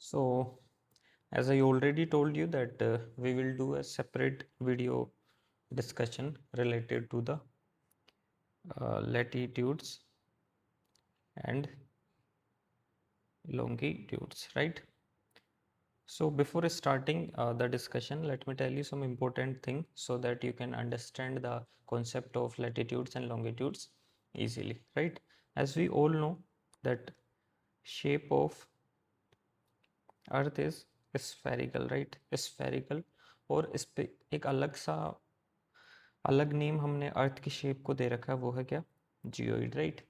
So, as I already told you that we will do a separate video discussion related to the latitudes and longitudes, right? So before starting the discussion, let me tell you some important thing so that you can understand the concept of latitudes and longitudes easily, right? As we all know that shape of earth is spherical, right? Spherical. और इस पे एक अलग name हमने अर्थ की shape को दे रखा है, वो है क्या? Geoid, right?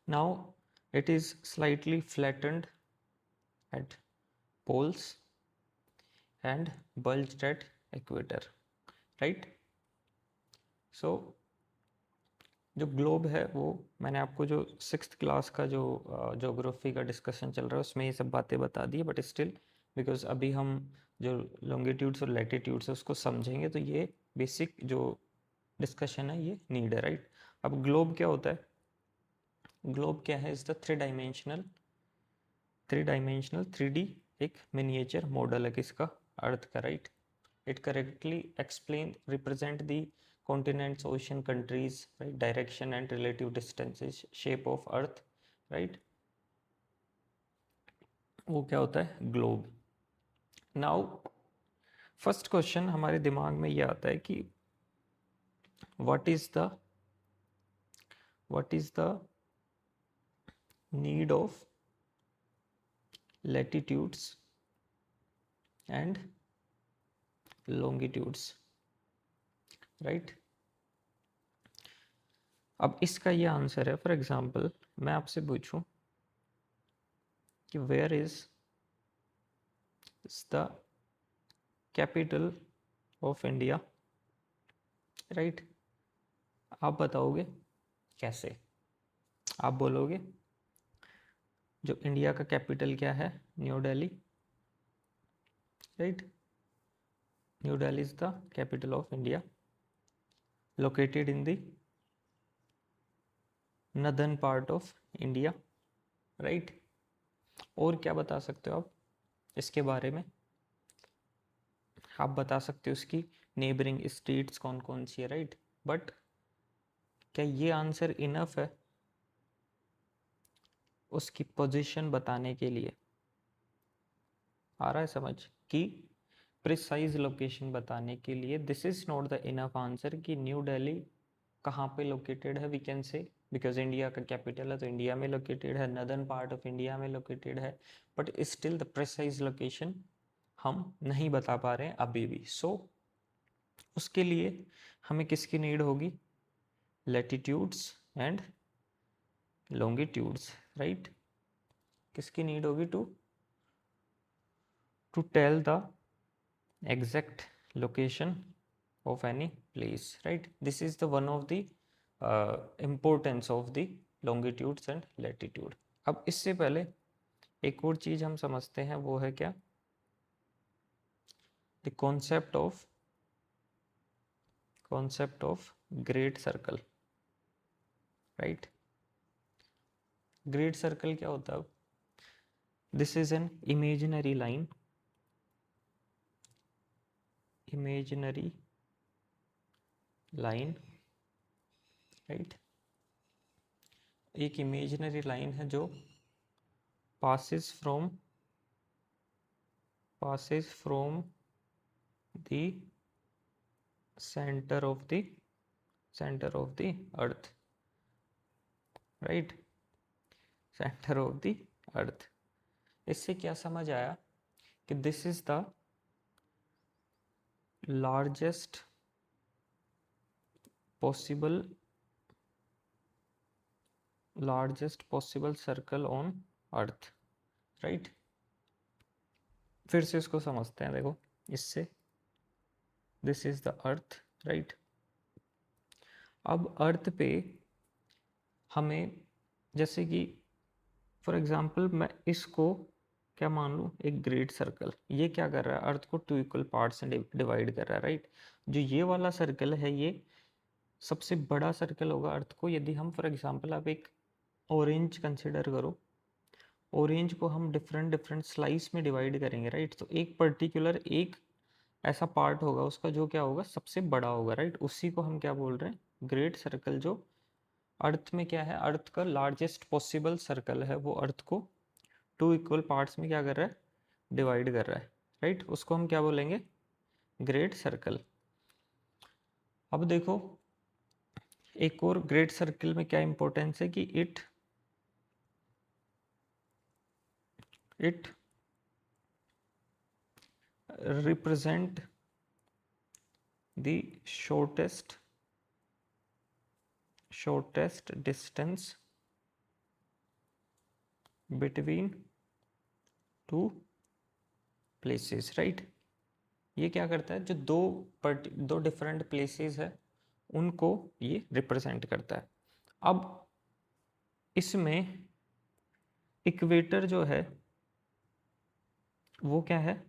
Now it is slightly flattened at poles and bulged at equator, right? So जो ग्लोब है वो मैंने आपको जो 6th क्लास का जो ज्योग्राफी का डिस्कशन चल रहा है उसमें ये सब बातें बता दी है, बट स्टिल बिकॉज अभी हम जो लॉन्गिट्यूड्स और लैटिट्यूड्स है उसको समझेंगे तो ये बेसिक जो डिस्कशन है ये नीड है, राइट? अब ग्लोब क्या होता है? ग्लोब क्या है? Is the three dimensional 3D एक मिनिएचर मॉडल है किसका? अर्थ का, right? It correctly explain represent the continents, ocean, countries, right? Direction and relative distances, shape of earth, right? वो क्या होता है? ग्लोब। नाउ फर्स्ट क्वेश्चन हमारे दिमाग में ये आता है कि what is the need of latitudes and longitudes, right? अब इसका ये आंसर है, फॉर एग्जांपल मैं आपसे पूछूं कि where is the capital of India, right? आप बताओगे कैसे? आप बोलोगे जो इंडिया का कैपिटल क्या है? New Delhi, right? New Delhi is the capital of India, located in the northern part of India, right? और क्या बता सकते हो आप इसके बारे में? आप बता सकते हो उसकी नेबरिंग स्टेट्स कौन कौन सी है, राइट? बट क्या ये आंसर इनफ है उसकी पोजीशन बताने के लिए? आ रहा है समझ? कि प्रिसाइज लोकेशन बताने के लिए this is not the enough answer कि न्यू दिल्ली कहाँ पे लोकेटेड है। We can say because India का कैपिटल है तो इंडिया में लोकेटेड है, नदर्न पार्ट ऑफ इंडिया में लोकेटेड है, but still the precise location हम नहीं बता पा रहे हैं अभी भी। सो उसके लिए हमें किसकी नीड होगी? Latitudes and longitudes, right? किसकी नीड होगी? To tell the exact location of any place, right? This is the one of the importance of the longitudes and latitude. अब इससे पहले एक और चीज हम समझते हैं, वो है क्या? the concept of great circle, right? great circle क्या होता है? this is an imaginary line right? एक इमेजिनरी लाइन है जो passes from the center of the earth, right? center of the earth। इससे क्या समझ आया? कि this is the largest possible circle on earth, right? फिर से इसको समझते हैं, देखो इससे this is the earth, right? अब अर्थ पे हमें जैसे कि फॉर एग्जांपल मैं इसको क्या मान लूँ? एक ग्रेट सर्कल। ये क्या कर रहा है? अर्थ को 2 इक्वल पार्ट्स में डिवाइड कर रहा है, राइट? जो ये वाला सर्कल है ये सबसे बड़ा सर्कल होगा अर्थ को। यदि हम फॉर एग्जांपल आप एक ऑरेंज कंसिडर करो, ऑरेंज को हम डिफरेंट डिफरेंट स्लाइस में डिवाइड करेंगे, राइट। तो एक पर्टिकुलर एक ऐसा पार्ट होगा उसका जो क्या होगा, सबसे बड़ा होगा, राइट। उसी को हम क्या बोल रहे हैं, ग्रेट सर्कल। जो अर्थ में क्या है, अर्थ का लार्जेस्ट पॉसिबल सर्कल है, वो अर्थ को 2 इक्वल पार्ट्स में क्या कर रहा है, डिवाइड कर रहा है, राइट। उसको हम क्या बोलेंगे, ग्रेट सर्कल। अब देखो एक और ग्रेट सर्कल में क्या इंपॉर्टेंस है कि it represent the shortest distance between two places, right। ये क्या करता है, जो दो डिफरेंट प्लेसेस है उनको ये रिप्रेजेंट करता है। अब इसमें इक्वेटर जो है वो क्या है,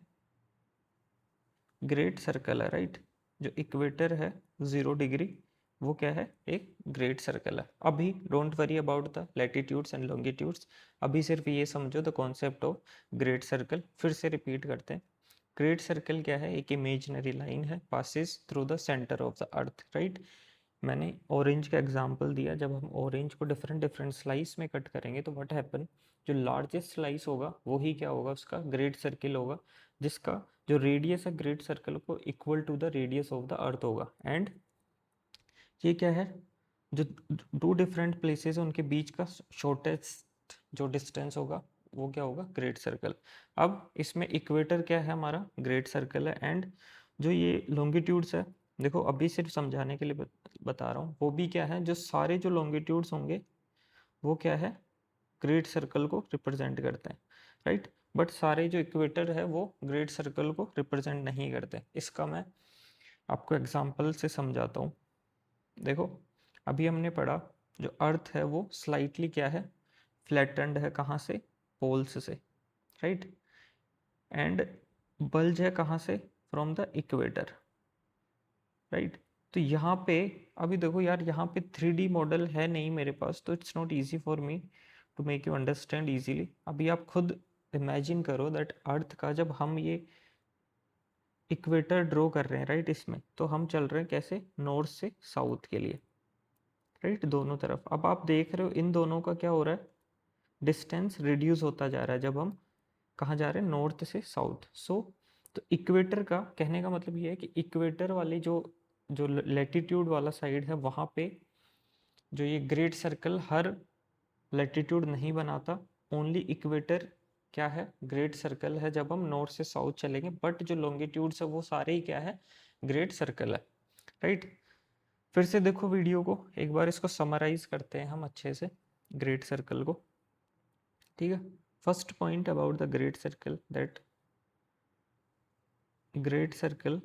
ग्रेट सर्कल है, राइट। जो इक्वेटर है 0 डिग्री, वो क्या है, एक ग्रेट सर्कल है। अभी don't worry about the latitudes and longitudes, अभी सिर्फ ये समझो the concept of great circle. फिर से रिपीट करते हैं। ग्रेट सर्कल क्या है, एक इमेजिनरी लाइन है, passes through the centre of the earth, right. मैंने ऑरेंज का एग्जांपल दिया, जब हम ऑरेंज को डिफरेंट डिफरेंट स्लाइस में कट करेंगे तो व्हाट हैपन, जो लार्जेस्ट स्लाइस होगा वही क्या होगा, उसका ग्रेट सर्कल होगा, जिसका जो रेडियस है ग्रेट सर्कल को equal to the radius of the earth होगा। एंड ये क्या है, जो 2 डिफरेंट प्लेसेस है उनके बीच का शॉर्टेस्ट जो डिस्टेंस होगा वो क्या होगा, ग्रेट सर्कल। अब इसमें इक्वेटर क्या है, हमारा ग्रेट सर्कल है। एंड जो ये लॉन्गिट्यूड्स है, देखो अभी सिर्फ समझाने के लिए बता रहा हूँ, वो भी क्या है, जो सारे जो लॉन्गिट्यूड्स होंगे वो क्या है, ग्रेट सर्कल को रिप्रेजेंट करते हैं, राइट। बट सारे जो इक्वेटर है वो ग्रेट सर्कल को रिप्रेजेंट नहीं करते। इसका मैं आपको एग्जांपल से समझाता हूँ। देखो अभी हमने पढ़ा, जो अर्थ है वो स्लाइटली क्या है, फ्लैटेंड है, कहाँ से, पोल्स से, राइट। एंड बल्ज है कहाँ से, फ्रॉम द इक्वेटर, राइट। तो यहाँ पे अभी देखो यार, यहाँ पे 3D मॉडल है नहीं मेरे पास, तो it's not easy for me to make you understand easily. अभी आप खुद इमेजिन करो दैट अर्थ का जब हम ये इक्वेटर ड्रॉ कर रहे हैं, राइट, इसमें तो हम चल रहे हैं कैसे, नॉर्थ से साउथ के लिए, राइट, दोनों तरफ। अब आप देख रहे हो इन दोनों का क्या हो रहा है, डिस्टेंस रिड्यूस होता जा रहा है जब हम कहाँ जा रहे हैं, नॉर्थ से साउथ। सो तो इक्वेटर का कहने का मतलब ये है कि इक्वेटर वाली जो जो लैटिट्यूड वाला साइड है वहाँ पे जो ये ग्रेट सर्कल हर लैटिट्यूड नहीं बनाता, ओनली इक्वेटर क्या है, ग्रेट सर्कल है जब हम नॉर्थ से साउथ चलेंगे। बट जो लॉन्गिट्यूड्स है वो सारे ही क्या है, ग्रेट सर्कल है, राइट। फिर से देखो वीडियो को एक बार, इसको समराइज करते हैं हम अच्छे से ग्रेट सर्कल को, ठीक है। First point about the great circle, that great circle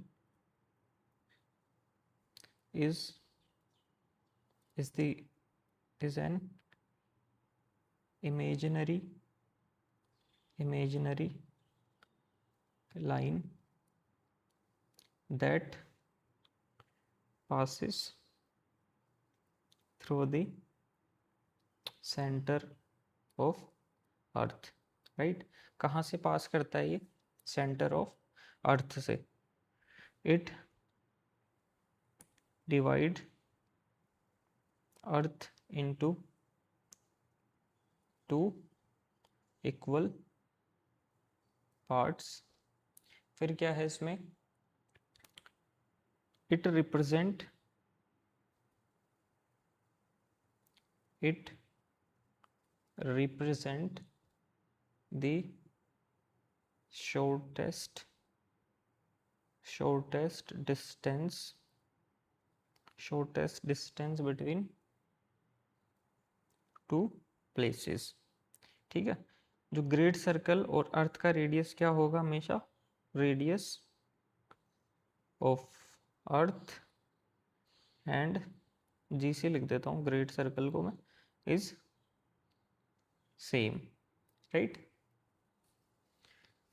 is is an imaginary line that passes through the center of earth, right। कहाँ से पास करता है ये, सेंटर ऑफ अर्थ से। It divide earth into 2 equal parts. फिर क्या है इसमें, it represent the shortest distance between two places, ठीक है। जो ग्रेट सर्कल और अर्थ का रेडियस क्या होगा हमेशा, रेडियस ऑफ अर्थ एंड जी से लिख देता हूँ ग्रेट सर्कल को मैं, is same, right.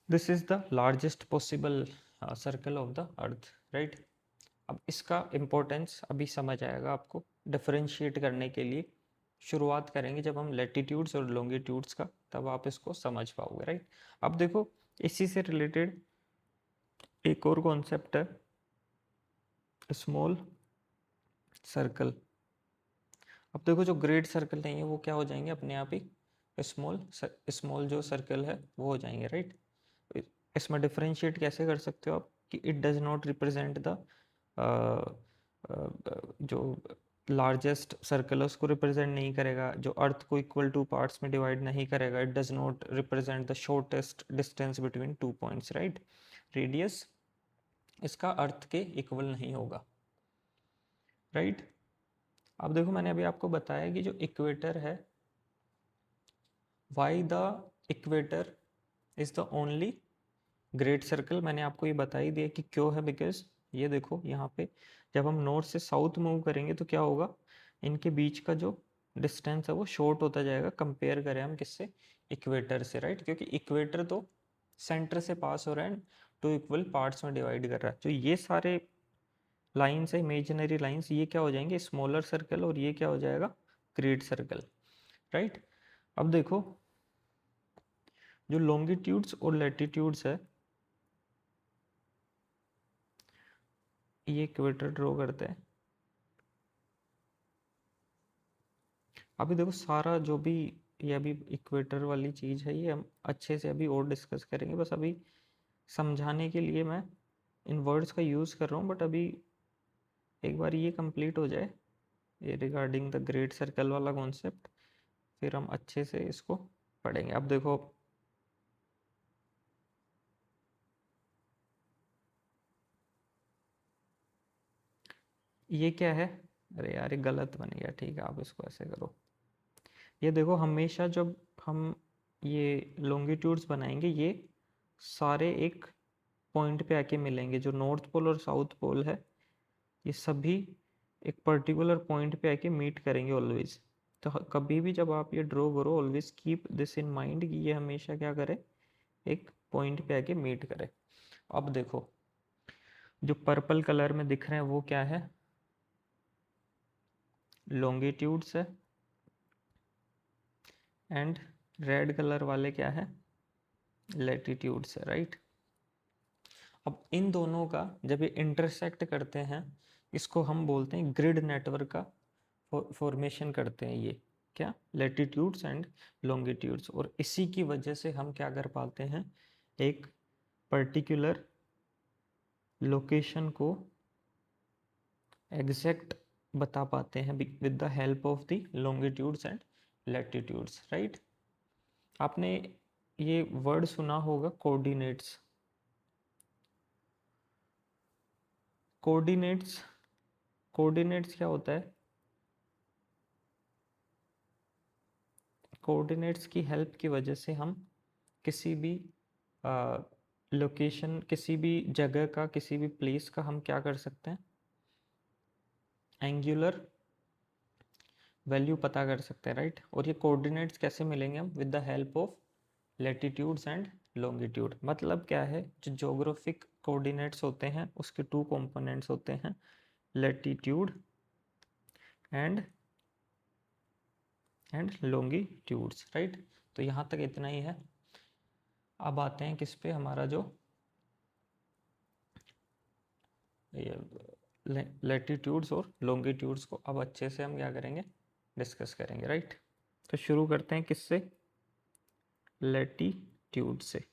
This is the largest possible circle of the earth, right. अब इसका इम्पोर्टेंस अभी समझ आएगा आपको, डिफरेंशिएट करने के लिए शुरुआत करेंगे जब हम लैटिट्यूड्स और लॉन्गिट्यूड्स का तब आप इसको समझ पाओगे, राइट। अब देखो इसी से रिलेटेड एक और कॉन्सेप्ट है, स्मॉल सर्कल। अब देखो जो ग्रेट सर्कल नहीं है वो क्या हो जाएंगे अपने आप ही स्मॉल स्मॉल जो सर्कल है वो हो जाएंगे, राइट। इसमें डिफरेंशिएट कैसे कर सकते हो आप कि it does not represent the जो लार्जेस्ट सर्कल है उसको रिप्रेजेंट नहीं करेगा, जो अर्थ को इक्वल टू पार्ट्स में डिवाइड नहीं करेगा, it does not represent the shortest distance between two points, right. Radius इसका अर्थ के इक्वल नहीं होगा, राइट। अब देखो मैंने अभी आपको बताया कि जो इक्वेटर है, why the equator is the only great circle, मैंने आपको ये बता ही दिया कि क्यों है। बिकॉज ये देखो यहाँ पे जब हम नॉर्थ से साउथ मूव करेंगे तो क्या होगा, इनके बीच का जो डिस्टेंस है वो शॉर्ट होता जाएगा, कंपेयर करें हम किससे, इक्वेटर से, राइट। क्योंकि इक्वेटर तो सेंटर से पास हो रहा है, टू इक्वल पार्ट्स में डिवाइड कर रहा है। तो ये सारे लाइन्स है इमेजिनरी लाइन्स, ये क्या हो जाएंगे स्मॉलर सर्कल, और ये क्या हो जाएगा ग्रेट सर्कल, राइट। अब देखो जो लॉन्गिट्यूड्स और लैटिट्यूड्स है, ये इक्वेटर ड्रॉ करते हैं। अभी देखो सारा जो भी ये अभी इक्वेटर वाली चीज़ है ये हम अच्छे से अभी और डिस्कस करेंगे, बस अभी समझाने के लिए मैं इन वर्ड्स का यूज़ कर रहा हूँ। बट अभी एक बार ये कंप्लीट हो जाए ये रिगार्डिंग द ग्रेट सर्कल वाला कॉन्सेप्ट, फिर हम अच्छे से इसको पढ़ेंगे। अब देखो ये क्या है, अरे यार ये गलत बन गया, ठीक है आप इसको ऐसे करो। ये देखो हमेशा जब हम ये लॉन्गिट्यूड्स बनाएंगे ये सारे एक पॉइंट पे आके मिलेंगे, जो नॉर्थ पोल और साउथ पोल है ये सभी एक पर्टिकुलर पॉइंट पे आके मीट करेंगे ऑलवेज। तो कभी भी जब आप ये ड्रॉ करो always keep this in mind कि ये हमेशा क्या करे, एक पॉइंट पे आके मीट करे। अब देखो जो पर्पल कलर में दिख रहे हैं वो क्या है, लॉन्गिट्यूड्स है, एंड रेड कलर वाले क्या है, लैटिट्यूड्स है, राइट। अब इन दोनों का जब ये इंटरसेक्ट करते हैं इसको हम बोलते हैं ग्रिड नेटवर्क का फॉर्मेशन करते हैं, ये क्या लैटिट्यूड्स एंड लॉन्गिट्यूड्स। और इसी की वजह से हम क्या कर पाते हैं, एक पर्टिकुलर लोकेशन को एग्जैक्ट बता पाते हैं with the help of the longitudes and latitudes, right. आपने ये वर्ड सुना होगा कोऑर्डिनेट्स। कोऑर्डिनेट्स कोऑर्डिनेट्स क्या होता है, कोऑर्डिनेट्स की हेल्प की वजह से हम किसी भी लोकेशन, किसी भी जगह का, किसी भी प्लेस का हम क्या कर सकते हैं, एंगुलर वैल्यू पता कर सकते हैं, राइट। और ये कोऑर्डिनेट्स कैसे मिलेंगे हम, with the help of latitudes and longitude. मतलब क्या है, जो ज्योग्राफिक कोऑर्डिनेट्स होते हैं उसके टू कंपोनेंट्स होते हैं, लैटिट्यूड एंड लॉन्गिट्यूड्स, राइट। तो यहाँ तक इतना ही है। अब आते हैं किस पे, हमारा जो लैटिट्यूड्स और लॉन्गिट्यूड्स को अब अच्छे से हम क्या करेंगे, डिस्कस करेंगे, राइट। तो शुरू करते हैं किससे, लैटिट्यूड से।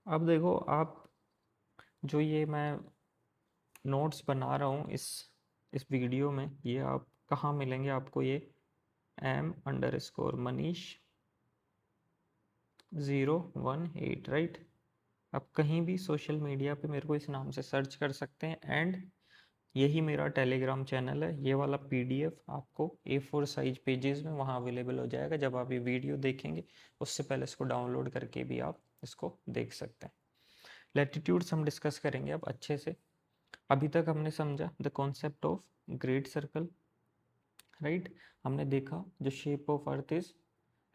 अब देखो आप जो ये मैं नोट्स बना रहा हूँ इस वीडियो में, ये आप कहाँ मिलेंगे आपको, ये m_Manish018, राइट। आप कहीं भी सोशल मीडिया पे मेरे को इस नाम से सर्च कर सकते हैं। एंड यही मेरा टेलीग्राम चैनल है, ये वाला PDF आपको A4 साइज पेजेस में वहाँ अवेलेबल हो जाएगा। जब आप ये वीडियो देखेंगे उससे पहले इसको डाउनलोड करके भी आप इसको देख सकते हैं। लैटिट्यूड्स हम डिस्कस करेंगे अब अच्छे से। अभी तक हमने समझा the concept of great circle, right. हमने देखा जो shape of earth is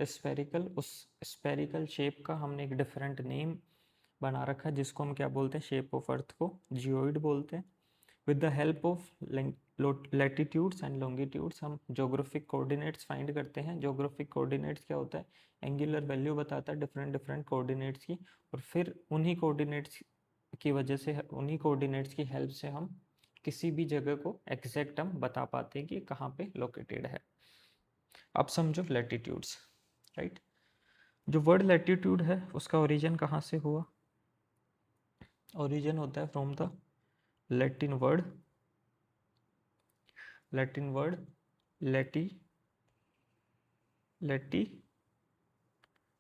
spherical, उस स्फेरिकल शेप का हमने एक डिफरेंट नेम बना रखा है जिसको हम क्या बोलते हैं, शेप ऑफ अर्थ को जियोइड बोलते हैं। With the help of latitudes and longitudes हम जोग्राफिक कोऑर्डिनेट्स फाइंड करते हैं। जोग्राफिक कोऑर्डिनेट्स क्या होता है? एंगुलर वैल्यू बताता है डिफरेंट डिफरेंट कोऑर्डिनेट्स की, और फिर उन्हीं कोऑर्डिनेट्स की वजह से, उन्हीं कोऑर्डिनेट्स की हेल्प से हम किसी भी जगह को एग्जैक्ट हम बता पाते हैं कि कहाँ पे लोकेटेड है। अब समझो लैटिट्यूड्स, राइट। जो वर्ड लैटिट्यूड है उसका ओरिजिन कहाँ से हुआ? ओरिजिन होता है from the Latin word, Latin word lati lati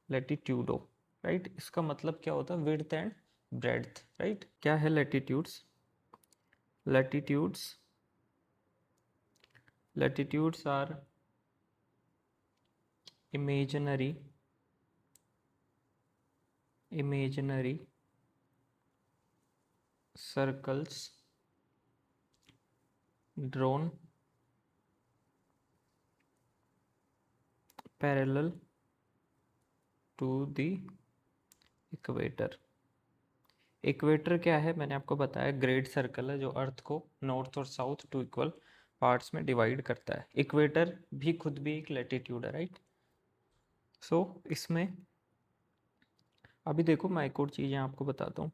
latitudo, right. इसका मतलब क्या होता है? Width and breadth, right. क्या है latitudes? Latitudes latitudes are imaginary circles drawn parallel to the equator। Equator क्या है? मैंने आपको बताया ग्रेट सर्कल है जो अर्थ को नॉर्थ और साउथ टू इक्वल पार्ट्स में डिवाइड करता है। इक्वेटर भी खुद भी एक लैटिट्यूड है, राइट। सो इसमें अभी देखो, मैं एक और चीज़ यहाँ आपको बताता हूँ।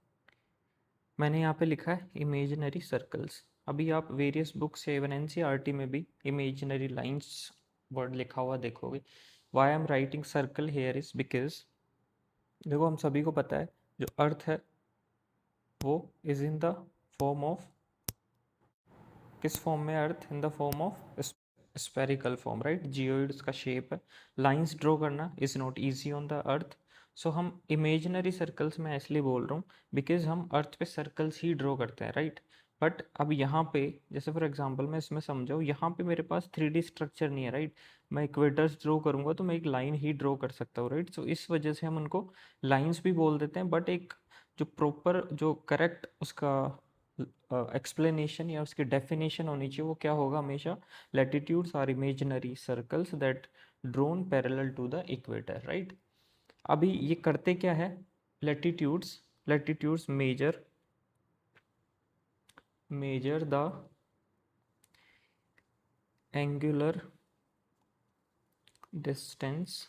मैंने यहाँ पे लिखा है इमेजिनरी सर्कल्स। अभी आप वेरियस बुक्स या इवन एनसीईआरटी में भी इमेजिनरी लाइंस वर्ड लिखा हुआ देखोगे। Why I am writing circle here is because देखो, हम सभी को पता है जो अर्थ है वो is in the form of, किस फॉर्म में? Earth in the form of spherical form, right. Geoid उसका शेप है। लाइंस ड्रॉ करना is not easy on the earth. So हम इमेजिनरी सर्कल्स में इसलिए बोल रहा हूँ बिकॉज हम अर्थ पे सर्कल्स ही ड्रॉ करते हैं, राइट। बट अब यहाँ पे जैसे फॉर एग्जांपल मैं इसमें समझाऊँ, यहाँ पे मेरे पास 3D स्ट्रक्चर नहीं है, राइट। मैं इक्वेटर्स ड्रॉ करूँगा तो मैं एक लाइन ही ड्रॉ कर सकता हूँ, राइट। सो इस वजह से हम उनको लाइंस भी बोल देते हैं, बट एक जो प्रॉपर जो करेक्ट उसका एक्सप्लेनेशन या उसकी डेफिनेशन होनी चाहिए वो क्या होगा हमेशा? Latitudes are imaginary circles that drawn parallel to the equator, right. अभी ये करते क्या है? Latitudes measure the angular distance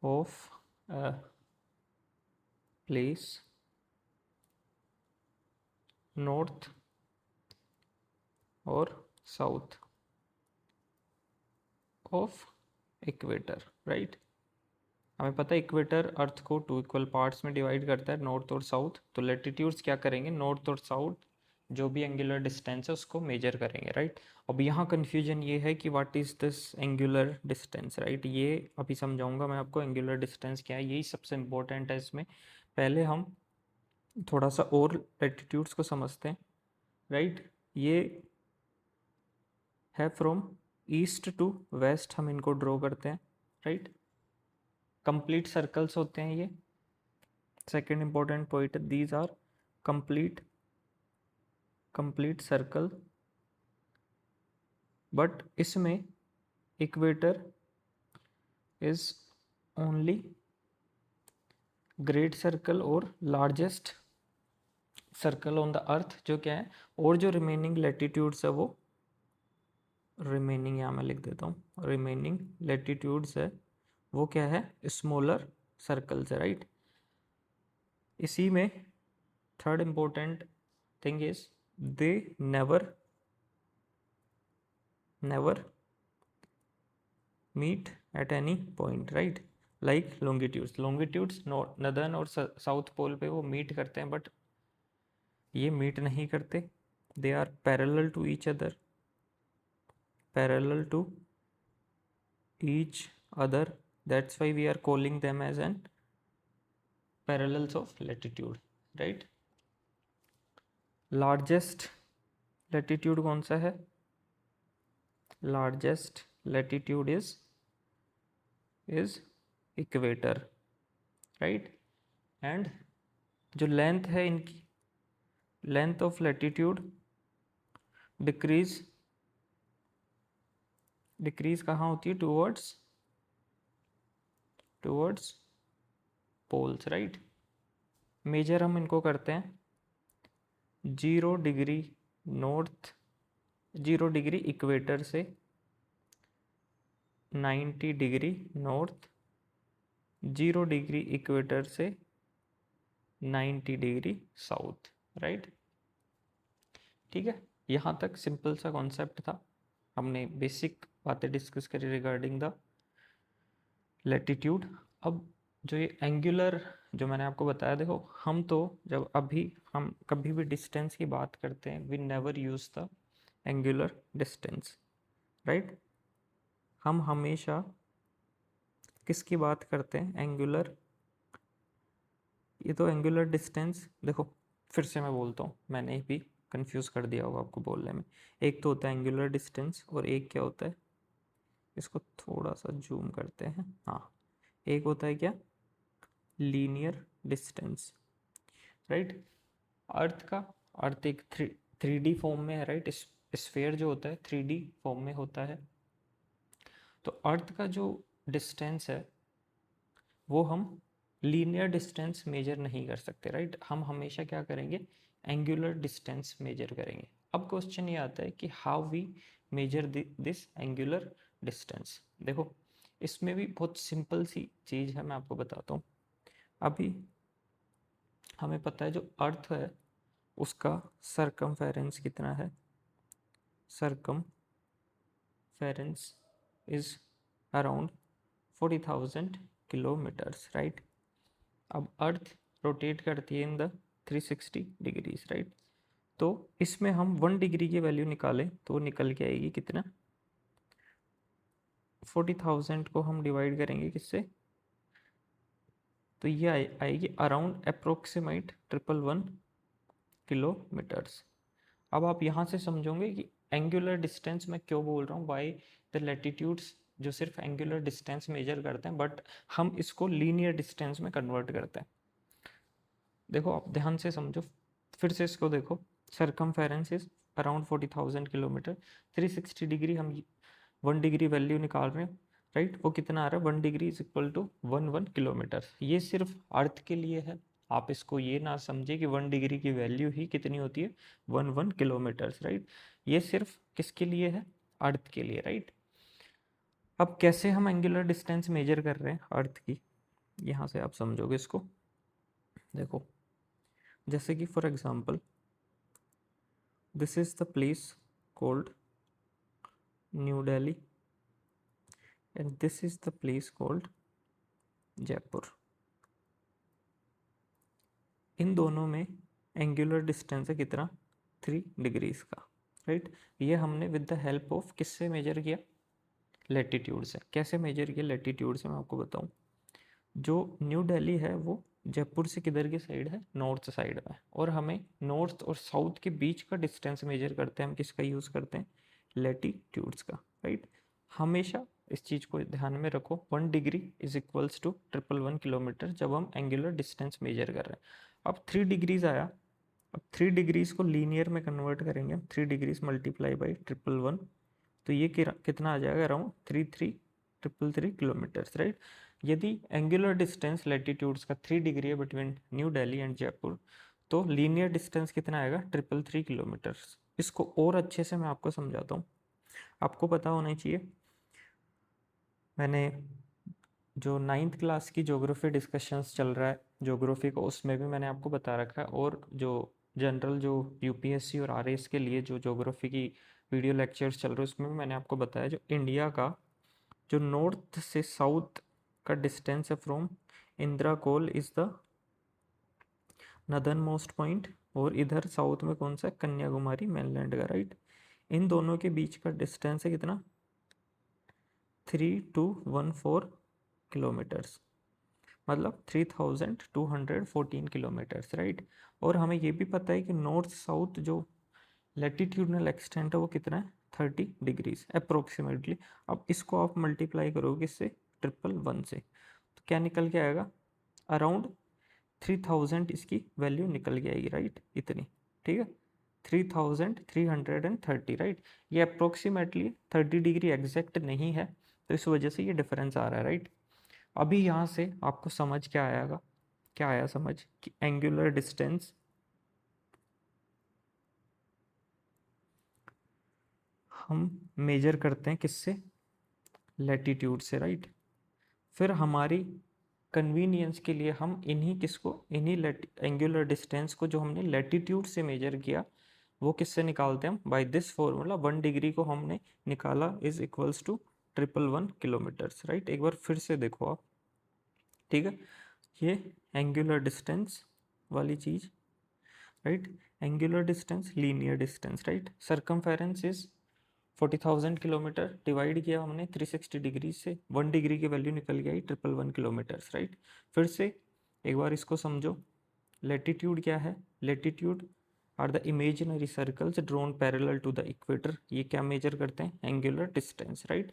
of a place north और साउथ ऑफ इक्वेटर, राइट। हमें पता है इक्वेटर अर्थ को 2 इक्वल पार्ट्स में डिवाइड करता है, नॉर्थ और साउथ। तो लैटिट्यूड्स क्या करेंगे? नॉर्थ और साउथ जो भी एंगुलर डिस्टेंस है उसको मेजर करेंगे, राइट। अब यहाँ कन्फ्यूजन ये है कि what is this angular distance, right. ये अभी समझाऊंगा मैं आपको एंगुलर डिस्टेंस क्या है, यही सबसे इम्पोर्टेंट है इसमें। पहले हम थोड़ा सा और लैटिट्यूड्स को समझते हैं, राइट। ये है फ्रॉम ईस्ट टू वेस्ट, हम इनको ड्रॉ करते हैं, राइट। कंप्लीट सर्कल्स होते हैं ये। Second important point, these are complete circle, but इसमें equator is only great circle और largest circle on the earth, जो क्या है, और जो रिमेनिंग लैटिट्यूड्स है वो रिमेनिंग, यहाँ मैं लिख देता हूँ, रिमेनिंग लैटिट्यूड्स है वो क्या है? स्मॉलर सर्कल्स है, राइट। इसी में third important thing is they never meet at any point, right. Like longitudes northern और साउथ पोल पे वो मीट करते हैं, बट ये मीट नहीं करते। They are parallel to each other, parallel to each other, that's why we are calling them as an parallels of latitude, right. Largest latitude कौन सा है? Largest latitude is equator, right. And जो length है इनकी, length of latitude decrease कहाँ होती है? Towards poles, right. Major हम इनको करते हैं 0 डिग्री नॉर्थ, 0 डिग्री इक्वेटर से 90 डिग्री नॉर्थ, 0 डिग्री इक्वेटर से 90 डिग्री साउथ, राइट। ठीक है, यहाँ तक सिंपल सा कॉन्सेप्ट था। हमने बेसिक बातें डिस्कस करी रिगार्डिंग द लैटिट्यूड। अब जो ये एंगुलर जो मैंने आपको बताया, देखो हम तो जब अभी हम कभी भी डिस्टेंस की बात करते हैं, we never use the angular distance, right. हम हमेशा किसकी बात करते हैं, एंगुलर। ये तो एंगुलर डिस्टेंस, देखो फिर से मैं बोलता हूँ, मैंने भी कंफ्यूज कर दिया होगा आपको बोलने में। एक तो होता है एंगुलर डिस्टेंस और एक क्या होता है, इसको थोड़ा सा जूम करते हैं, हाँ, एक होता है क्या, लीनियर डिस्टेंस, राइट। अर्थ एक 3D फॉर्म में है, राइट। स्फेयर जो होता है 3D फॉर्म में होता है। तो अर्थ का जो डिस्टेंस है वो हम लीनियर डिस्टेंस मेजर नहीं कर सकते, राइट। हम हमेशा क्या करेंगे, एंगुलर डिस्टेंस मेजर करेंगे। अब क्वेश्चन ये आता है कि how we measure this angular distance. देखो इसमें भी बहुत सिंपल सी चीज़ है, मैं आपको बताता हूँ। अभी हमें पता है जो अर्थ है उसका सरकमफेरेंस कितना है, circumference is around 40,000 kilometres, right. अब अर्थ रोटेट करती है इन द 360 डिग्रीज, राइट। तो इसमें हम 1 डिग्री की वैल्यू निकालें तो निकल के आएगी कितना, 40,000 को हम डिवाइड करेंगे किससे, तो ये आएगी अराउंड अप्रोक्सीमेट 111 किलोमीटर्स। अब आप यहाँ से समझोगे कि एंगुलर डिस्टेंस मैं क्यों बोल रहा हूँ, वाई द लैटिट्यूड्स जो सिर्फ एंगुलर डिस्टेंस मेजर करते हैं, बट हम इसको लीनियर डिस्टेंस में कन्वर्ट करते हैं। देखो आप ध्यान से समझो, फिर से इसको देखो, circumference is around 40,000 kilometre, 360 degree हम 1 डिग्री वैल्यू निकाल रहे हैं, राइट। वो कितना आ रहा है, 1 degree is equal to 11 kilometre. ये सिर्फ अर्थ के लिए है, आप इसको ये ना समझे कि 1 डिग्री की वैल्यू ही कितनी होती है, 11 किलोमीटर्स, राइट। ये सिर्फ किसके लिए है, अर्थ के लिए, राइट। अब कैसे हम एंगुलर डिस्टेंस मेजर कर रहे हैं अर्थ की, यहाँ से आप समझोगे इसको। देखो जैसे कि for example this is the place called new Delhi and this is the place called Jaipur. इन दोनों में एंगुलर डिस्टेंस है कितना, 3 डिग्रीज का, राइट। ये हमने विद द हेल्प ऑफ किससे मेजर किया, लैटिट्यूड से। कैसे मेजर किया, लैटिट्यूड से मैं आपको बताऊं। जो न्यू दिल्ली है वो जयपुर से किधर की साइड है, नॉर्थ साइड में, और हमें नॉर्थ और साउथ के बीच का डिस्टेंस मेजर करते हैं, हम किसका यूज़ करते हैं, लैटिट्यूड्स का, राइट। हमेशा इस चीज़ को ध्यान में रखो, 1 degree is equals to 111 kilometre जब हम एंगुलर डिस्टेंस मेजर कर रहे हैं। अब 3 डिग्रीज आया, अब 3 डिग्रीज को लीनियर में कन्वर्ट करेंगे, 3 डिग्रीज मल्टीप्लाई बाई 111, तो ये कितना आ जाएगा, अराउंड 33333 किलोमीटर्स, राइट। यदि एंगुलर डिस्टेंस लैटिट्यूड्स का 3 डिग्री है between new Delhi and Jaipur, तो लीनियर डिस्टेंस कितना आएगा, 333 किलोमीटर्स। इसको और अच्छे से मैं आपको समझाता हूँ, आपको पता होना चाहिए, मैंने जो 9th क्लास की ज्योग्राफी डिस्कशंस चल रहा है ज्योग्राफी को, उसमें भी मैंने आपको बता रखा है, और जो जनरल जो यूपीएससी और आरएएस के लिए जो ज्योग्राफी की वीडियो लेक्चर्स चल रहे हैं उसमें भी मैंने आपको बताया, जो इंडिया का जो नॉर्थ से साउथ का डिस्टेंस है from Indira Col is the northern most point, और इधर साउथ में कौन सा है, कन्याकुमारी मेनलैंड का, राइट। इन दोनों के बीच का डिस्टेंस है कितना, 3214 किलोमीटर्स, मतलब 3214 किलोमीटर्स, राइट। और हमें ये भी पता है कि नॉर्थ साउथ जो लैटिट्यूडनल एक्सटेंट है वो कितना है, 30 डिग्रीज अप्रोक्सीमेटली। अब इसको आप मल्टीप्लाई करोगे इससे 111 से, तो क्या निकल के आएगा, अराउंड 3000 इसकी वैल्यू निकल के आएगी, राइट, इतनी, ठीक है, 3330, राइट। ये अप्रोक्सीमेटली 30 डिग्री एग्जैक्ट नहीं है, तो इस वजह से ये डिफरेंस आ रहा है, राइट। अभी यहाँ से आपको समझ क्या आएगा, क्या आया समझ कि एंगुलर डिस्टेंस हम मेजर करते हैं किससे, लैटिट्यूड से, राइट। फिर हमारी कन्वीनियंस के लिए हम इन्हीं एंगुलर डिस्टेंस को जो हमने लैटिट्यूड से मेजर किया वो किससे निकालते हैं हम, बाय दिस फॉर्मूला 1 डिग्री को हमने निकाला is equals to 111 kilometres, right. एक बार फिर से देखो आप, ठीक है, ये एंगुलर डिस्टेंस वाली चीज, right, angular distance, linear distance, right. Circumference is 40,000 kilometre, divide किया हमने 360 डिग्री से, 1 डिग्री की वैल्यू निकल गई 111 किलोमीटर्स, राइट। फिर से एक बार इसको समझो, लेटीट्यूड क्या है, latitude are the imaginary circles drawn parallel to the equator, ये क्या मेजर करते हैं, एंगुलर डिस्टेंस, राइट।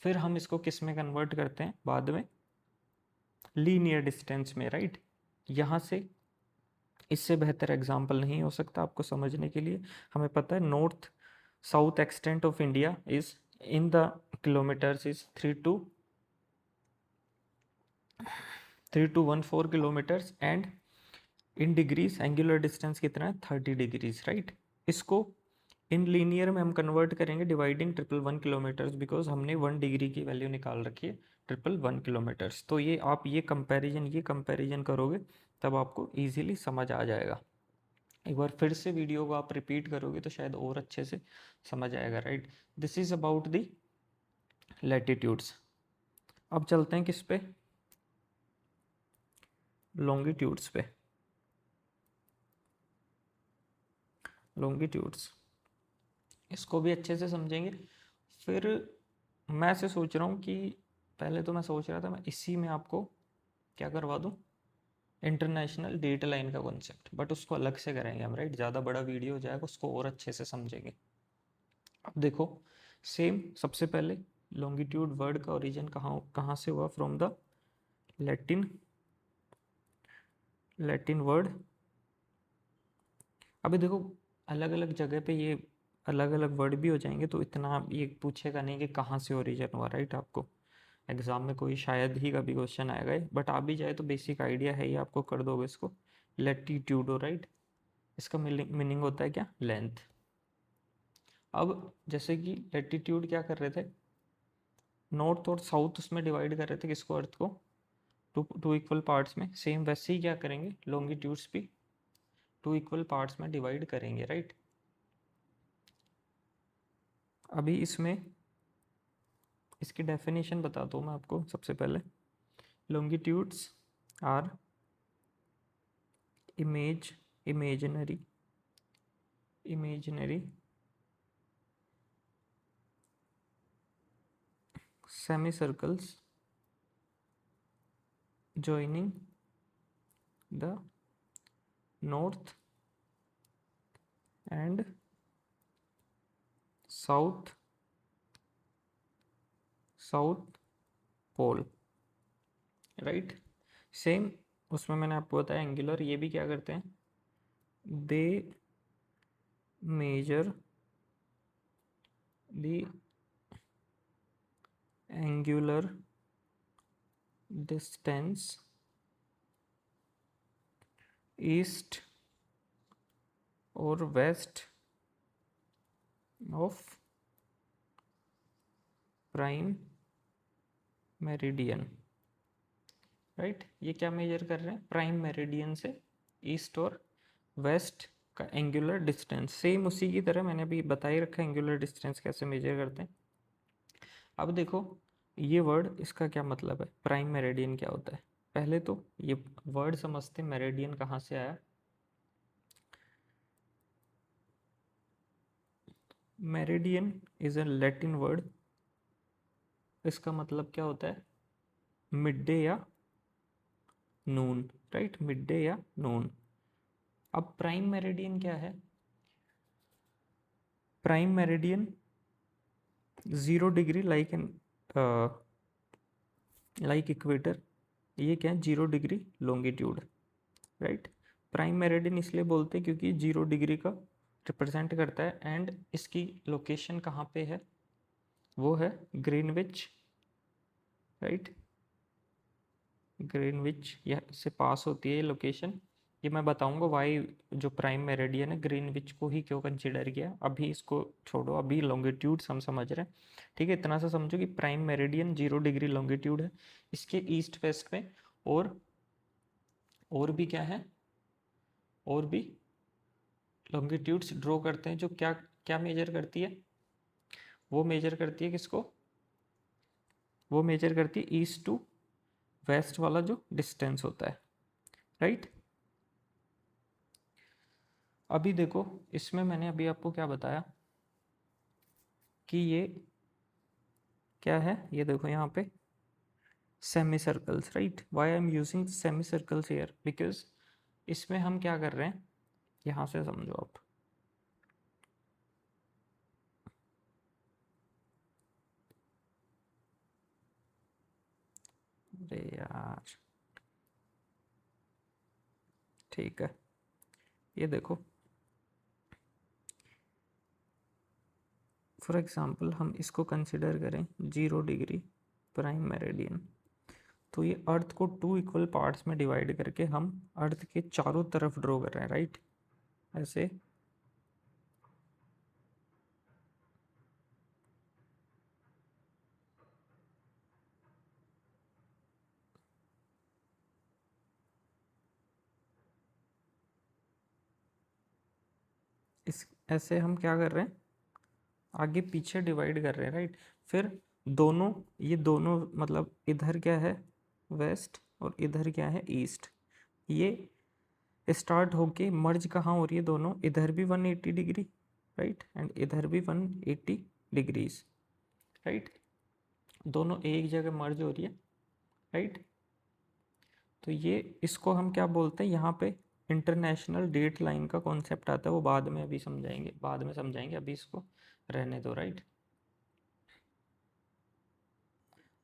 फिर हम इसको किस में कन्वर्ट करते हैं बाद में, लीनियर डिस्टेंस में, राइट। यहाँ से इससे बेहतर एग्जाम्पल नहीं हो सकता आपको समझने के लिए। हमें पता है north south extent of India is in the kilometres is 3 to 14 kilometres and in degrees angular distance कितना है 30 डिग्रीज, राइट। इसको इन लीनियर में हम कन्वर्ट करेंगे डिवाइडिंग 111 किलोमीटर्स, बिकॉज हमने 1 डिग्री की वैल्यू निकाल रखी है 111 किलोमीटर्स। तो ये आप ये कंपैरिजन करोगे तब आपको इजीली समझ आ जाएगा। एक बार फिर से वीडियो को आप रिपीट करोगे तो शायद और अच्छे से समझ आएगा, right. This is about the latitudes. अब चलते हैं किस पे, लॉन्गिट्यूड्स पे। लॉन्गिट्यूड्स इसको भी अच्छे से समझेंगे। फिर मैं ऐसे सोच रहा हूँ कि पहले तो मैं सोच रहा था मैं इसी में आपको क्या करवा दूँ, इंटरनेशनल डेटा लाइन का कॉन्सेप्ट, बट उसको अलग से करेंगे हम, राइट। ज़्यादा बड़ा वीडियो हो जाएगा, उसको और अच्छे से समझेंगे। अब देखो सेम, सबसे पहले लॉन्गिट्यूड वर्ड का ओरिजिन कहाँ कहाँ से हुआ, फ्रॉम द लैटिन वर्ड। अभी देखो अलग अलग जगह पे ये अलग अलग वर्ड भी हो जाएंगे, तो इतना ये पूछेगा नहीं कि कहाँ से ओरिजिन हुआ, राइट। आपको एग्जाम में कोई शायद ही कभी क्वेश्चन आएगा, बट आ भी जाए तो बेसिक आइडिया है ही, आपको कर दोगे इसको। लैटिट्यूडो, राइट, इसका मीनिंग होता है क्या, लेंथ। अब जैसे कि लैटिट्यूड क्या कर रहे थे, नॉर्थ और साउथ उसमें डिवाइड कर रहे थे किसको, अर्थ को, टू इक्वल पार्ट्स में। सेम वैसे ही क्या करेंगे, लॉन्गिट्यूड्स भी 2 इक्वल पार्ट्स में डिवाइड करेंगे, राइट। अभी इसमें इसकी डेफिनेशन बताता हूँ मैं आपको सबसे पहले। Longitudes are imaginary semicircles joining the north and south pole, right. Same उसमें मैंने आपको बताया एंगुलर, ये भी क्या करते हैं, they measure the angular distance east और west of prime meridian, right. ये क्या मेजर कर रहे हैं, प्राइम मेरिडियन से ईस्ट और वेस्ट का एंगुलर डिस्टेंस। सेम उसी की तरह मैंने अभी बता ही रखा है एंगुलर डिस्टेंस कैसे मेजर करते हैं। अब देखो ये वर्ड, इसका क्या मतलब है, प्राइम मेरिडियन क्या होता है। पहले तो ये वर्ड समझते, मेरिडियन कहाँ से आया। Meridian is a Latin word, इसका मतलब क्या होता है, मिड डे या नून, राइट, मिड डे या नून। अब प्राइम मेरिडियन क्या है, prime meridian 0 degree like equator, ये क्या है, 0 degree longitude, right. Prime meridian इसलिए बोलते हैं क्योंकि 0 डिग्री का रिप्रेजेंट करता है, एंड इसकी लोकेशन कहाँ पे है, वो है ग्रीनविच, राइट। ग्रीनविच यह से पास होती है लोकेशन, ये मैं बताऊंगा वाई जो प्राइम मेरिडियन है ग्रीनविच को ही क्यों कंसिडर किया। अभी इसको छोड़ो, अभी लॉन्गिट्यूड्स हम समझ रहे हैं। ठीक है, इतना सा समझो कि प्राइम मेरिडियन 0 डिग्री लॉन्गिट्यूड है इसके ईस्ट वेस्ट में। और भी क्या है, और भी लॉन्गिट्यूड्स ड्रॉ करते हैं जो क्या क्या मेजर करती है, वो मेजर करती है किसको, वो मेजर करती है ईस्ट टू वेस्ट वाला जो डिस्टेंस होता है, राइट। अभी देखो इसमें मैंने अभी आपको क्या बताया कि ये क्या है, ये देखो यहाँ पे semi circles, right. Why I am using semi circles here, because इसमें हम क्या कर रहे हैं, यहाँ से समझो आप। अरे यार, ठीक है, ये देखो फॉर एग्जांपल हम इसको कंसिडर करें 0 डिग्री प्राइम मेरिडियन, तो ये अर्थ को 2 इक्वल पार्ट्स में डिवाइड करके हम अर्थ के चारों तरफ ड्रॉ कर रहे हैं, राइट। ऐसे इस ऐसे हम क्या कर रहे हैं, आगे पीछे डिवाइड कर रहे हैं, राइट। फिर दोनों, ये दोनों मतलब इधर क्या है वेस्ट और इधर क्या है ईस्ट, ये स्टार्ट होके मर्ज कहाँ हो रही है, दोनों इधर भी 180 डिग्री, राइट, एंड इधर भी 180 डिग्रीज, राइट। दोनों एक जगह मर्ज हो रही है, राइट। तो ये इसको हम क्या बोलते हैं, यहाँ पे इंटरनेशनल डेट लाइन का कॉन्सेप्ट आता है, वो बाद में अभी समझाएंगे, बाद में समझाएंगे, अभी इसको रहने दो, राइट।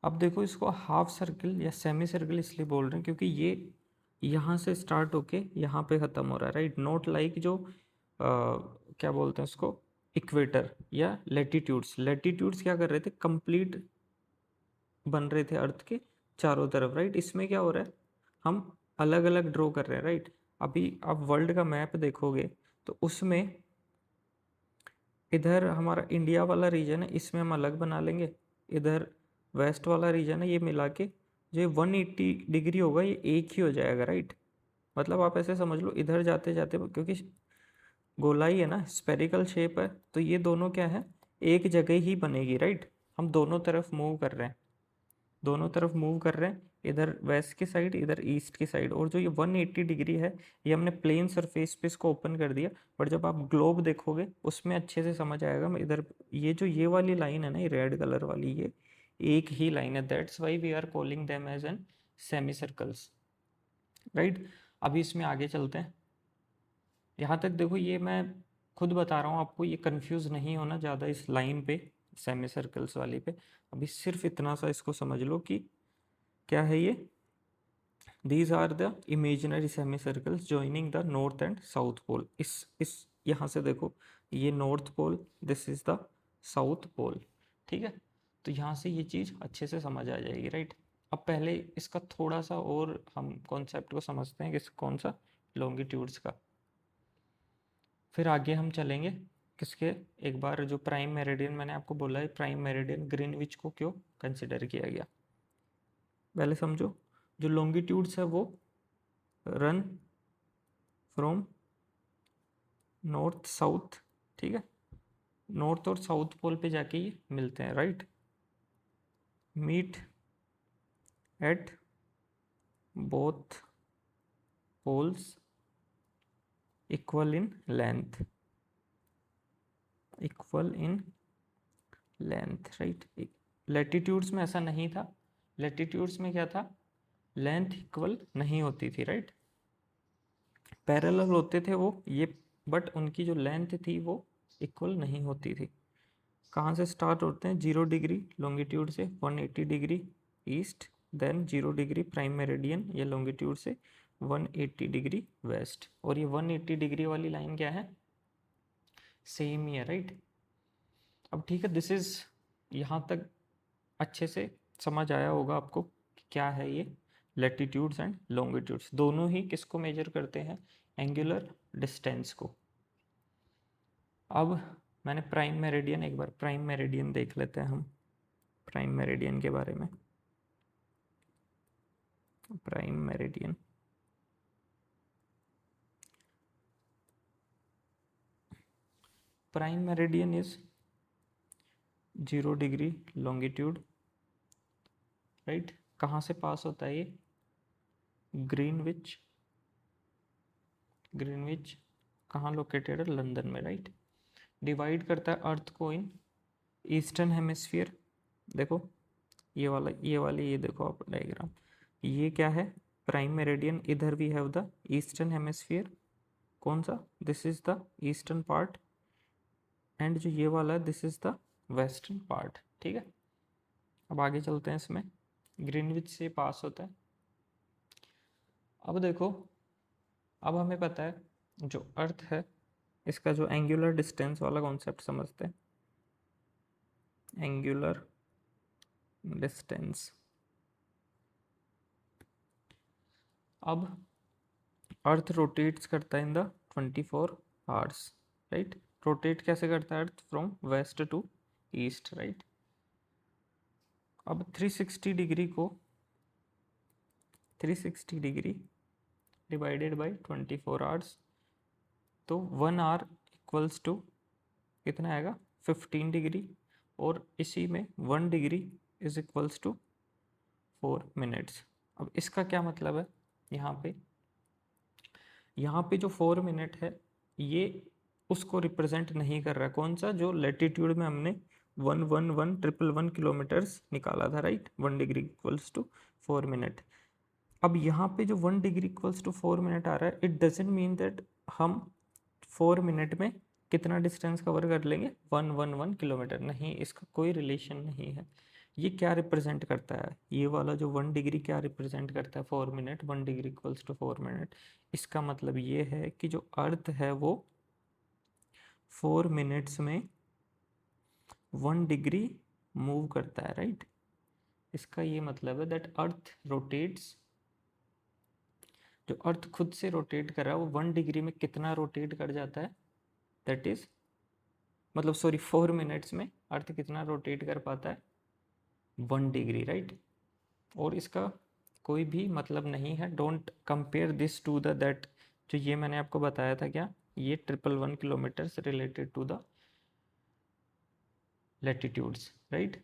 अब देखो इसको हाफ सर्किल या सेमी सर्किल इसलिए बोल रहे हैं क्योंकि ये यहाँ से स्टार्ट होके यहाँ पे ख़त्म हो रहा है, राइट। नॉट लाइक जो क्या बोलते हैं उसको, इक्वेटर या लेटीट्यूड्स। लेटीट्यूड्स क्या कर रहे थे, कंप्लीट बन रहे थे अर्थ के चारों तरफ, राइट। इसमें क्या हो रहा है, हम अलग अलग ड्रॉ कर रहे हैं, राइट। अभी आप वर्ल्ड का मैप देखोगे तो उसमें इधर हमारा इंडिया वाला रीजन है, इसमें हम अलग बना लेंगे। इधर वेस्ट वाला रीजन है, ये मिला के जो 180 डिग्री होगा ये एक ही हो जाएगा, राइट। मतलब आप ऐसे समझ लो, इधर जाते जाते क्योंकि गोलाई है ना, स्पेरिकल शेप है, तो ये दोनों क्या है, एक जगह ही बनेगी, राइट। हम दोनों तरफ मूव कर रहे हैं, दोनों तरफ मूव कर रहे हैं, इधर वेस्ट की साइड इधर ईस्ट की साइड। और जो ये 180 डिग्री है ये हमने प्लेन सरफेस पे इसको ओपन कर दिया, बट जब आप ग्लोब देखोगे उसमें अच्छे से समझ आएगा। मैं इधर ये जो ये वाली लाइन है ना, ये रेड कलर वाली, ये एक ही लाइन है, that's why we are calling them as an semi circles, right. अभी इसमें आगे चलते हैं। यहाँ तक देखो, ये मैं खुद बता रहा हूँ आपको, ये कंफ्यूज नहीं होना ज़्यादा इस लाइन पे, सेमी सर्कल्स वाली पे। अभी सिर्फ इतना सा इसको समझ लो कि क्या है ये, these are the imaginary semi circles joining the north and south pole. इस यहाँ से देखो, ये north pole, this is the south pole, ठीक है। तो यहाँ से ये चीज़ अच्छे से समझ आ जाएगी, राइट। अब पहले इसका थोड़ा सा और हम कॉन्सेप्ट को समझते हैं, किस कौन सा, लॉन्गिट्यूड्स का। फिर आगे हम चलेंगे किसके, एक बार जो प्राइम मेरिडियन मैंने आपको बोला है, प्राइम मेरिडियन ग्रीनविच को क्यों कंसिडर किया गया, पहले समझो। जो लॉन्गिट्यूड्स है वो रन फ्रॉम नॉर्थ साउथ, ठीक है, नॉर्थ और साउथ पोल पे जाके ये मिलते हैं, right. Meet at both poles equal in length, equal in length, right. Latitudes में ऐसा नहीं था, लेटीट्यूड्स में क्या था, लेंथ इक्वल नहीं होती थी, राइट। पैरेलल होते थे वो ये, बट उनकी जो लेंथ थी वो इक्वल नहीं होती थी। कहाँ से स्टार्ट होते हैं, 0 डिग्री लॉन्गिट्यूड से 180 degree east, then 0 degree prime meridian ये लॉन्गिट्यूड से 180 डिग्री वेस्ट। और ये 180 डिग्री वाली लाइन क्या है, सेम ही है, राइट। अब ठीक है, दिस इज, यहाँ तक अच्छे से समझ आया होगा आपको कि क्या है ये लैटिट्यूड्स एंड लॉन्गिट्यूड्स, दोनों ही किसको मेजर करते हैं, एंगुलर डिस्टेंस को। अब मैंने प्राइम मेरिडियन, एक बार प्राइम मेरिडियन देख लेते हैं हम, प्राइम मेरिडियन के बारे में। Prime meridian, prime meridian is 0 degree longitude, right. कहाँ से पास होता है ये, ग्रीनविच, ग्रीनविच कहाँ लोकेटेड है, लंदन में, राइट। डिवाइड करता है अर्थ को इन ईस्टर्न हेमिस्फीयर, देखो ये वाला, ये वाली, ये देखो आप डायग्राम, ये क्या है, प्राइम मेरिडियन, इधर भी हैव द ईस्टर्न हेमिस्फीयर, कौन सा, this is the eastern part, and जो ये वाला है this is the western part, ठीक है। अब आगे चलते हैं, इसमें ग्रीनविच से पास होता है। अब देखो, अब हमें पता है जो अर्थ है इसका जो एंगुलर डिस्टेंस वाला कॉन्सेप्ट समझते हैं, एंगुलर डिस्टेंस। अब अर्थ रोटेट्स करता है in the 24 hours, right. Rotate कैसे करता है earth, from west to east, right. अब 360 डिग्री को 360 डिग्री डिवाइडेड बाय 24 आवर्स, तो 1 आवर इक्वल्स टू कितना आएगा, 15 डिग्री, और इसी में 1 degree is equals to 4 minutes. अब इसका क्या मतलब है, यहाँ पे जो 4 मिनट है ये उसको रिप्रेजेंट नहीं कर रहा, कौन सा, जो लेटीट्यूड में हमने 111,111 किलोमीटर्स निकाला था, right. 1 degree equals to 4 minute. अब यहाँ पे जो 1 डिग्री इक्वल्स टू 4 मिनट आ रहा है, इट डजेंट मीन दैट हम 4 मिनट में कितना डिस्टेंस कवर कर लेंगे, 111 किलोमीटर, नहीं, इसका कोई रिलेशन नहीं है। ये क्या रिप्रेजेंट करता है, ये वाला जो 1 डिग्री क्या रिप्रेजेंट करता है, 4 minute, 1 degree equals to 4 minute. इसका मतलब ये है कि जो अर्थ है वो 4 मिनट्स में 1 डिग्री मूव करता है, राइट। इसका ये मतलब है दैट अर्थ रोटेट्स, जो अर्थ खुद से रोटेट कर रहा है वो 1 डिग्री में कितना रोटेट कर जाता है, दैट इज, मतलब सॉरी, 4 मिनट्स में अर्थ कितना रोटेट कर पाता है, 1 डिग्री, राइट। और इसका कोई भी मतलब नहीं है, don't compare this to the that, जो ये मैंने आपको बताया था, क्या ये 111 kilometres related to the latitudes, right.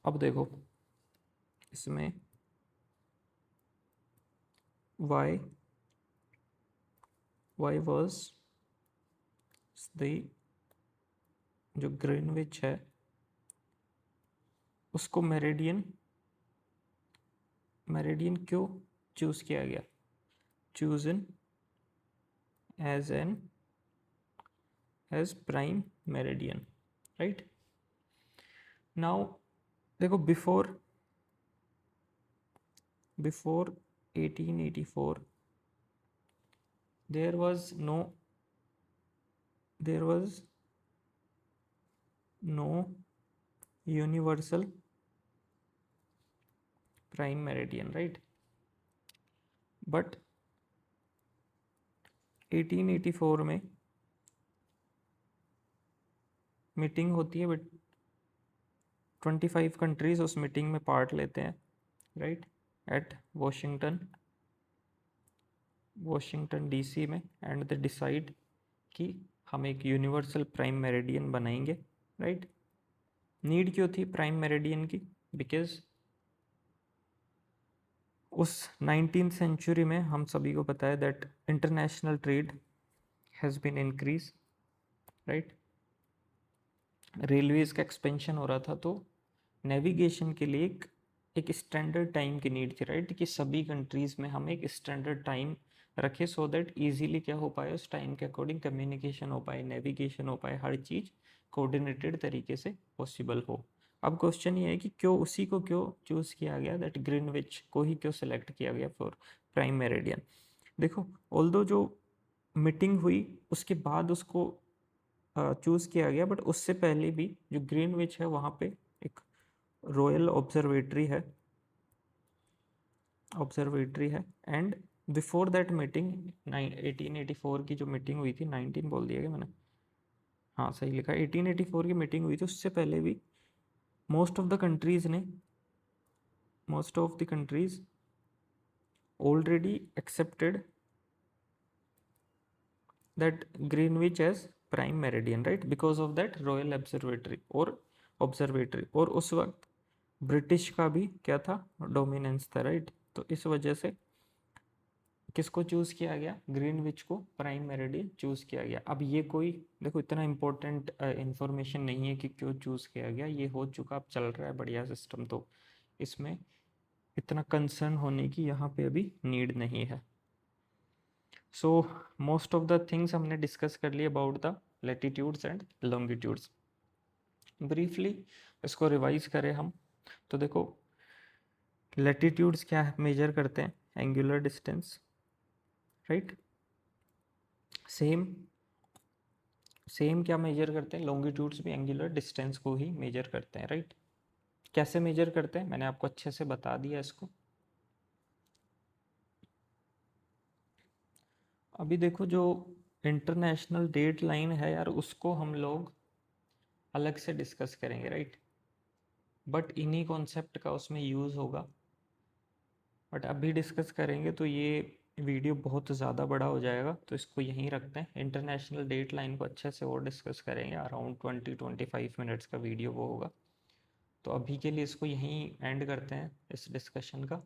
अब देखो इसमें why was the, जो ग्रीनविच है उसको मेरिडियन क्यों चूज किया गया, chosen as prime meridian, right. Now देखो, before 1884 there was no universal prime meridian, right, but 1884 में मीटिंग होती है, बट 25 कंट्रीज उस मीटिंग में पार्ट लेते हैं, राइट, एट वॉशिंगटन डीसी में, एंड दे डिसाइड कि हम एक यूनिवर्सल प्राइम मेरिडियन बनाएंगे, राइट। नीड क्यों थी प्राइम मेरिडियन की, बिकॉज उस 19th सेंचुरी में हम सभी को पता है that international trade has been increase, right. Railways का एक्सपेंशन हो रहा था, तो नेविगेशन के लिए एक स्टैंडर्ड टाइम की नीड थी, राइट, कि सभी कंट्रीज़ में हम एक स्टैंडर्ड टाइम रखे, सो दैट इजीली क्या हो पाए, उस टाइम के अकॉर्डिंग कम्युनिकेशन हो पाए, नेविगेशन हो पाए, हर चीज़ कोऑर्डिनेटेड तरीके से पॉसिबल हो। अब क्वेश्चन ये है कि उसी को क्यों चूज़ किया गया, दैट ग्रीनविच को ही क्यों सेलेक्ट किया गया फॉर प्राइम मेरिडियन। देखो, ऑल्दो जो मीटिंग हुई उसके बाद उसको चूज़ किया गया, बट उससे पहले भी जो ग्रीनविच है वहाँ पे एक रॉयल ऑब्जर्वेटरी है एंड बिफोर दैट मीटिंग 1884 की जो मीटिंग हुई थी, 19 बोल दिया क्या मैंने, हाँ सही लिखा, 1884 की मीटिंग हुई थी, उससे पहले भी most of the countries already accepted that Greenwich as prime meridian, right, because of that royal observatory और उस वक्त ब्रिटिश का भी क्या था, डोमिनेंस था, राइट। तो इस वजह से किसको चूज किया गया, ग्रीनविच को प्राइम मेरिडियन चूज किया गया। अब ये कोई देखो इतना इंपॉर्टेंट इंफॉर्मेशन नहीं है कि क्यों चूज किया गया, ये हो चुका, अब चल रहा है बढ़िया सिस्टम, तो इसमें इतना कंसर्न होने की यहाँ पे अभी नीड नहीं है। So most of the things हमने डिस्कस कर लिए about the latitudes and longitudes. Briefly इसको रिवाइज करें हम तो देखो लेटीट्यूड्स क्या मेजर करते हैं, एंगुलर डिस्टेंस, राइट। सेम क्या मेजर करते हैं, लॉन्गिट्यूड्स भी एंगुलर डिस्टेंस को ही मेजर करते हैं, राइट। कैसे मेजर करते हैं मैंने आपको अच्छे से बता दिया इसको। अभी देखो जो इंटरनेशनल डेट लाइन है यार, उसको हम लोग अलग से डिस्कस करेंगे, राइट, बट इन्हीं कॉन्सेप्ट का उसमें यूज़ होगा, बट अभी डिस्कस करेंगे तो ये वीडियो बहुत ज़्यादा बड़ा हो जाएगा, तो इसको यहीं रखते हैं। इंटरनेशनल डेट लाइन को अच्छे से और डिस्कस करेंगे, अराउंड 20-25 मिनट्स का वीडियो वो होगा। तो अभी के लिए इसको यहीं एंड करते हैं इस डिस्कशन का।